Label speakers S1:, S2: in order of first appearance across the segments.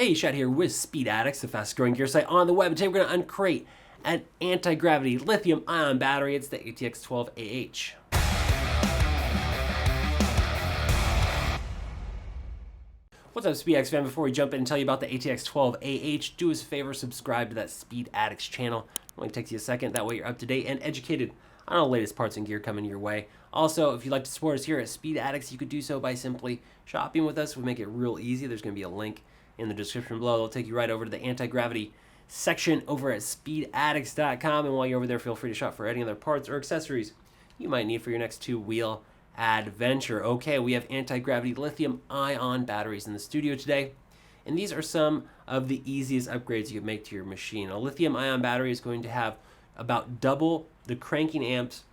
S1: Hey, Shad here with Speed Addicts, the fastest growing gear site on the web. And today we're going to uncrate an anti-gravity lithium-ion battery. It's the ATX-12-AH. What's up, SpeedX fan? Before we jump in and tell you about the ATX-12-AH, do us a favor, subscribe to that Speed Addicts channel. It only takes you a second. That way you're up to date and educated on all the latest parts and gear coming your way. Also, if you'd like to support us here at Speed Addicts, you could do so by simply shopping with us. We make it real easy. There's going to be a link in the description below. It'll take you right over to the anti-gravity section over at speedaddicts.com. And while you're over there, feel free to shop for any other parts or accessories you might need for your next two-wheel adventure. Okay, we have anti-gravity lithium-ion batteries in the studio today. And these are some of the easiest upgrades you can make to your machine. A lithium-ion battery is going to have about double the cranking amps.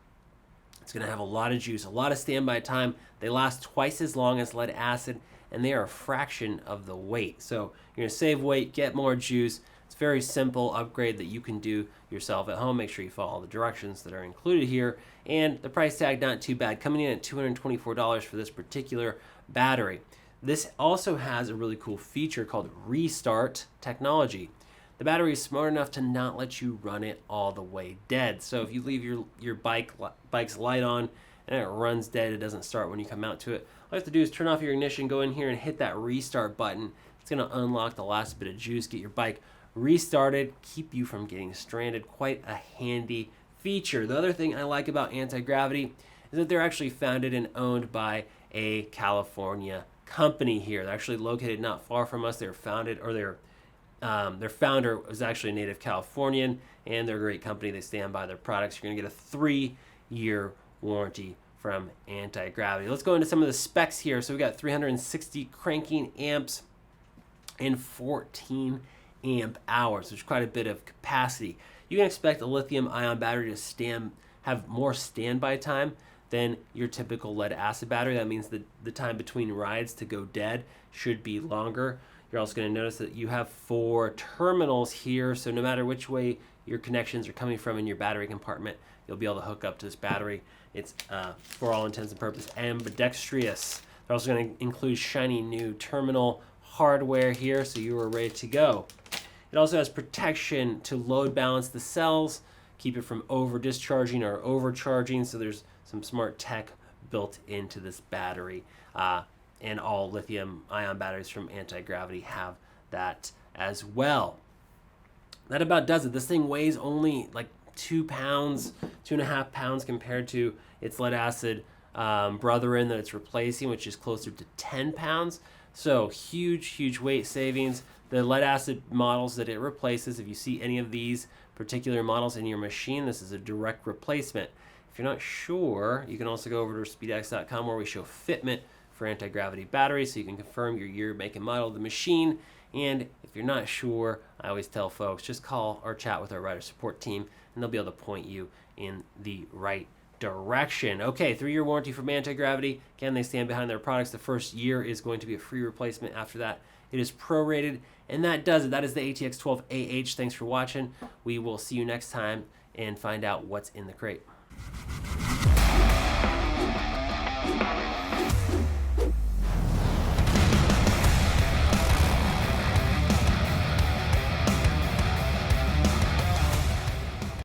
S1: It's going to have a lot of juice, a lot of standby time. They last twice as long as lead acid, and they are a fraction of the weight. So you're going to save weight, get more juice. It's a very simple upgrade that you can do yourself at home. Make sure you follow the directions that are included here. And the price tag, not too bad, coming in at $224 for this particular battery. This also has a really cool feature called restart technology. The battery is smart enough to not let you run it all the way dead. So if you leave your bike's light on and it runs dead, it doesn't start when you come out to it, all you have to do is turn off your ignition, go in here and hit that restart button. It's going to unlock the last bit of juice, get your bike restarted, keep you from getting stranded. Quite a handy feature. The other thing I like about anti-gravity is that they're actually founded and owned by a California company here. They're actually located not far from us. They're founded, or their founder was actually a native Californian, and they're a great company. They stand by their products. You're going to get a 3-year warranty from Anti-Gravity. Let's go into some of the specs here. So we got 360 cranking amps and 14 amp hours. There's quite a bit of capacity. You can expect a lithium-ion battery to have more standby time than your typical lead-acid battery. That means that the time between rides to go dead should be longer. You're also going to notice that you have 4 terminals here, so no matter which way your connections are coming from in your battery compartment, you'll be able to hook up to this battery. It's, for all intents and purposes, ambidextrous. They're also going to include shiny new terminal hardware here, so you are ready to go. It also has protection to load balance the cells, keep it from over discharging or overcharging, so there's some smart tech built into this battery. And all lithium-ion batteries from Anti-Gravity have that as well. That about does it. This thing weighs only like 2 pounds, 2.5 pounds compared to its lead-acid brethren that it's replacing, which is closer to 10 pounds. So huge weight savings. The lead-acid models that it replaces, if you see any of these particular models in your machine, this is a direct replacement. If you're not sure, you can also go over to speedaddicts.com where we show fitment for anti-gravity batteries, so you can confirm your year, make, and model of the machine. And if you're not sure, I always tell folks, just call or chat with our rider support team, and they'll be able to point you in the right direction. Okay, 3-year warranty from Anti-Gravity. Again, they stand behind their products. The first year is going to be a free replacement. After that, it is prorated, and that does it. That is the ATX-12-AH. Thanks for watching. We will see you next time and find out what's in the crate.